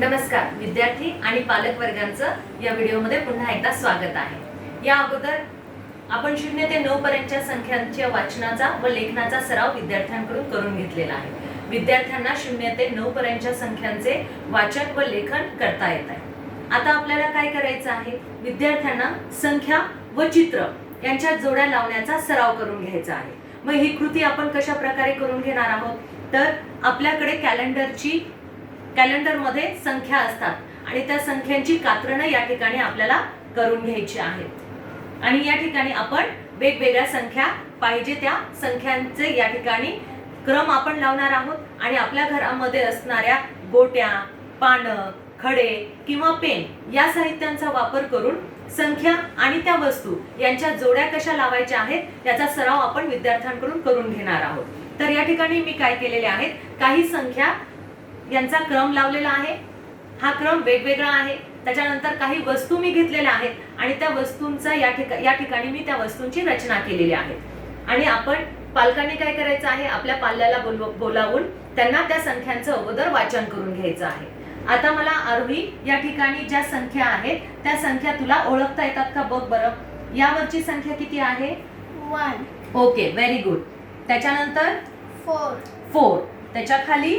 नमस्कार विद्यार्थी आणि पालक वर्गांचं या व्हिडिओमध्ये पुन्हा एकदा स्वागत आहे। या अगोदर आपण 0 ते 9 पर्यंतच्या संख्यांच्या वाचनाचा व लेखनाचा सराव विद्यार्थ्यांकडून करून घेतलेला आहे। विद्यार्थ्यांना 0 ते 9 पर्यंतच्या संख्यांचे वाचन व लेखन करता येत आहे। आता आपल्याला काय करायचं आहे, विद्यार्थ्यांना संख्या व चित्र यांच्या जोड्या लावण्याचा सराव करून घ्यायचा आहे। मग ही कृती आपण कशा प्रकारे करून घेणार आहोत, तर आपल्याकडे कॅलेंडरमध्ये संख्या असतात आणि त्या संख्यांची कात्रणं या ठिकाणी आपल्याला करून घ्यायची आहेत आणि या ठिकाणी आपण वेगवेगळ्या संख्या पाहिजे त्या संख्यांचे या ठिकाणी क्रम आपण लावणार आहोत आणि आपल्या घरामध्ये असणाऱ्या गोट्या, पानं, खडे किंवा पेन या साहित्यांचा वापर करून संख्या आणि त्या वस्तू यांच्या जोड्या कशा लावायच्या आहेत याचा सराव आपण विद्यार्थ्यांकडून करून घेणार आहोत। तर या ठिकाणी मी काय केलेले आहेत, काही संख्या यांचा क्रम लावलेला आहे। हा क्रम वेगवेगळा आहे। त्याच्यानंतर काही वस्तू मी घेतलेल्या आहेत आणि त्या वस्तूंचा या ठिकाणी मी त्या वस्तूंची रचना केलेली आहे आणि आपण पालकांनी काय करायचं आहे, आपल्या पाल्याला बोलावून त्यांना त्या संख्यांचं अगोदर वाचन करून घ्यायचं आहे। आता मला आरोही या ठिकाणी ज्या संख्या आहेत त्या संख्या तुला ओळखता येतात का बघ बरं। यावरची संख्या किती आहे? 1. Okay, very good. त्याच्यानंतर 4, त्याच्या खाली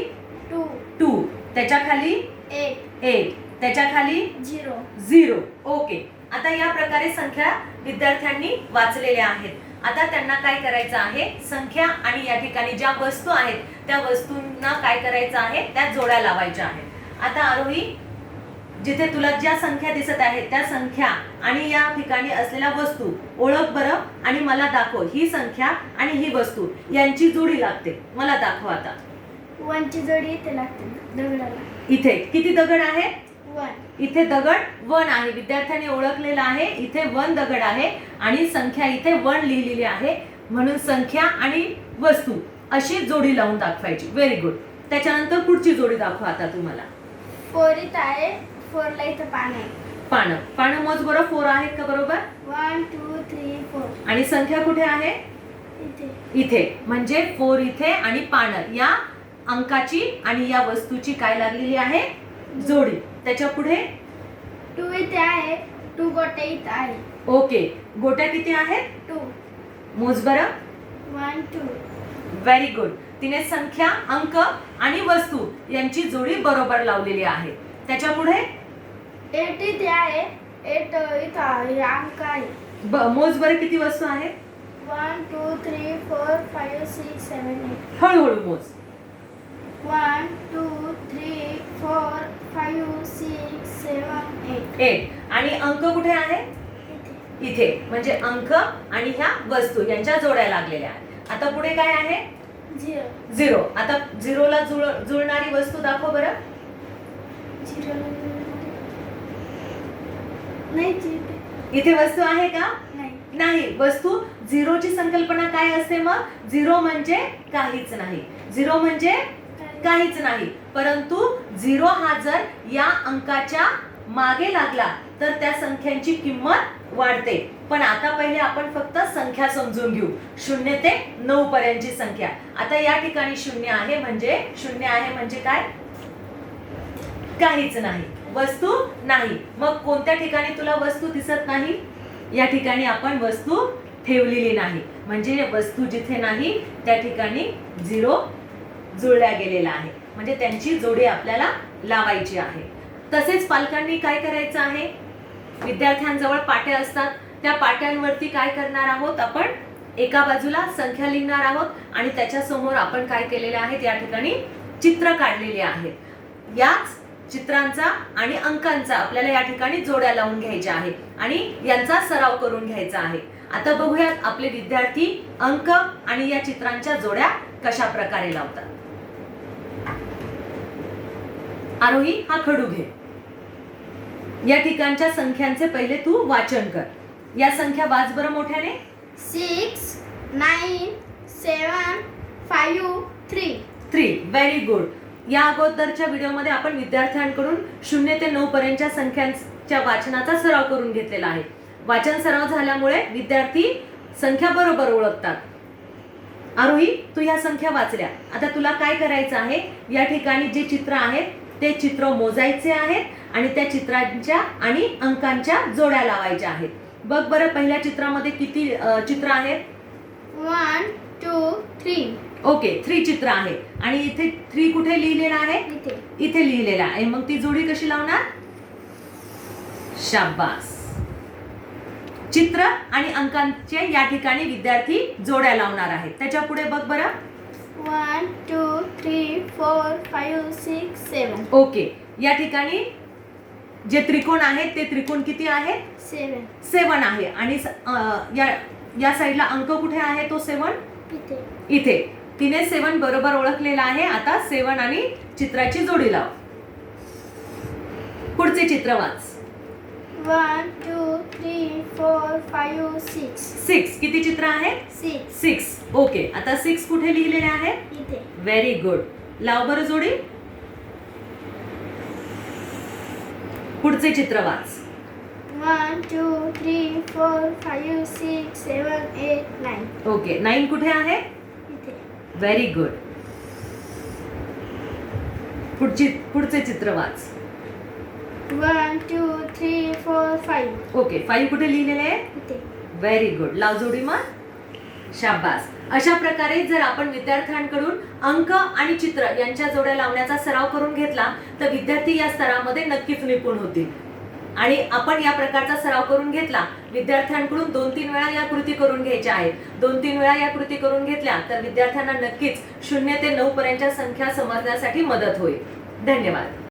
2, त्याच्या खाली 8, त्याच्या खाली 0। ओके, आता या प्रकारे संख्या विद्यार्थ्यांनी वाचलेल्या आहेत। आता त्यांना काय करायचं आहे, संख्या आणि या ठिकाणी ज्या वस्तू आहेत त्या वस्तूंना काय करायचं आहे, त्या जोड्या लावायच्या आहेत। आता आरोही, जिथे तुला ज्या संख्या दिसत आहेत त्या संख्या आणि या ठिकाणी असलेल्या वस्तू ओळख बरं आणि मला दाखव। ही संख्या आणि ही वस्तू यांची जोडी लागते, मला दाखव। आता 1 ची जोडी इथे लागते दगडाला। इथे किती दगड आहे? 1. इथे दगड 1 आहे, विद्यार्थ्यांनी ओळखलेला आहे। इथे 1 दगड आहे आणि संख्या इथे 1 लिहिलेली आहे, म्हणून संख्या आणि वस्तू अशी जोडी लावून दाखवायची। Very good. त्याच्यानंतर पुढची जोडी दाखव आता तुम्हाला। 4 इथे आहे, 4 ला इथे पान आहे। पानं मोज बरं, 4 आहेत का बरोबर? 1 2 3 4। आणि संख्या कुठे आहे? इथे, म्हणजे 4 इथे आणि पानं या अंकाची आणि या वस्तूची काय लागलेली आहे, जोडी। त्याच्या पुढे 2 इथे आहे, 2 गोट्या इथे आहे। ओके, गोट्या किती आहेत? 2। मोज बरं। 1 2। Very good. तिने संख्या, अंक आणि वस्तू यांची जोडी बरोबर लावलेली आहे। त्याच्या पुढे 8 इथे आहे, 8 इथे अंक आहे। मोज बरं किती वस्तू आहेत? 1 2 3 4 5 6 7 8। हळूहळू मोज। 1 2 3 4 5 6 7 8 आणि अंक कुठे आहे? इथे, म्हणजे अंक आणि ह्या वस्तू यांच्या जोड्या लागलेल्या आहेत। आता पुढे काय आहे? 0। आता 0 ला जुळणारी वस्तू दाखव बरं। 0 नाही, इथे वस्तू आहे का? नाही। वस्तू 0 ची संकल्पना काय असते मग? 0 म्हणजे काहीच नाही। 0 म्हणजे काहीच नाही, परंतु 0 हा जर या अंकाच्या मागे लागला तर त्या संख्यांची किंमत वाढते। पण आता पहिले आपण फक्त संख्या समजून घेऊ, 0 ते 9 पर्यंतची संख्या। आता या ठिकाणी 0 आहे म्हणजे काय? काहीच नाही, वस्तू नाही। मग कोणत्या ठिकाणी तुला वस्तू दिसत नाही? या ठिकाणी आपण वस्तू ठेवलेली नाही, म्हणजे वस्तू जिथे नाही त्या ठिकाणी 0 जुळल्या गेलेला आहे, म्हणजे त्यांची जोडी आपल्याला लावायची आहे। तसेच पालकांनी काय करायचं आहे, विद्यार्थ्यांजवळ पाट्या असतात, त्या पाट्यांवरती काय करणार आहोत, आपण एका बाजूला संख्या लिहिणार आहोत आणि त्याच्या समोर आपण काय केलेले आहेत, या ठिकाणी चित्र काढलेले आहेत। याच चित्रांचा आणि अंकांचा आपल्याला या ठिकाणी जोड्या लावून घ्यायच्या आहेत आणि यांचा सराव करून घ्यायचा आहे। आता बघूयात आपले विद्यार्थी अंक आणि या चित्रांच्या जोड्या कशा प्रकारे लावतात। आरोही, हा खडू घे। या ठिकाणच्या संख्यांचे पहिले तू वाचन कर। या संख्या वाच बरं मोठ्याने। 6 9 7 5 3। Very good. या अगोदरच्या व्हिडिओमध्ये आपण विद्यार्थ्यांकडून 0 ते 9 पर्यंतच्या संख्यांच्या वाचनाचा सराव करून घेतलेला आहे। वाचन सराव झाल्यामुळे विद्यार्थी संख्या बरोबर ओळखतात। आरोही, तू ह्या संख्या वाचल्या। आता तुला काय करायचं आहे, या ठिकाणी जे चित्र आहे ते चित्र मोजायचे आहेत आणि त्या चित्रांच्या आणि अंकांच्या जोड्या लावायच्या आहेत. बघ बरं, पहिल्या चित्रामध्ये किती चित्र आहेत? 1 2 3. ओके, 3 चित्र आहे. आणि इथे 3 कुठे लिहिलेला आहे? इथे. इथे लिहिलेला आहे. मग ती जोडी कशी लावणार? शाबास. चित्र आणि अंकांचे या ठिकाणी विद्यार्थी जोड्या लावणार आहेत. त्याच्या पुढे बघ बरं. 1 2 3 4 5 6 7. ओके, या ठिकाणी जे त्रिकोण आहेत ते त्रिकोण किती आहेत? 7. 7 आहे. आणि या साईडला अंक कुठे आहे तो 7? इथे. इथे. तिने 7 बरोबर ओळखलेला आहे. आता 7 आणि चित्राची जोडी लाव. पुढचे चित्र वाच. 1 2 3 4 5 6. 6 किती चित्र आहेत? 6. 6. ओके, आता 6 कुठे लिहिलेले आहे? इथे. Very good. लाव बरं जोडी. पुढचे चित्र वाच. 1 2 3 4 5 6 7 8 9. ओके, 9 कुठे आहे? इथे. Very good. पुढचे चित्र वाच. 1 2 3 4 5. ओके, 5 कुठे लिहिलेले आहे? इथे. Very good. लाव जोडी मग. शाबास. अशा प्रकारे जर आपण विद्यार्थ्यांकडून अंक आणि चित्र यांच्या जोड्या लावण्याचा सराव करून घेतला तर विद्यार्थी या स्तरामध्ये नक्कीच निपुण होतील. आणि आपण या प्रकारचा सराव करून घेतला, विद्यार्थ्यांकडून 2-3 वेळा या कृती करून घ्यायच्या आहेत. 2-3 वेळा या कृती करून घेतल्या तर विद्यार्थ्यांना नक्कीच 0 ते 9 पर्यंतच्या संख्या समजण्यासाठी मदत होईल. धन्यवाद.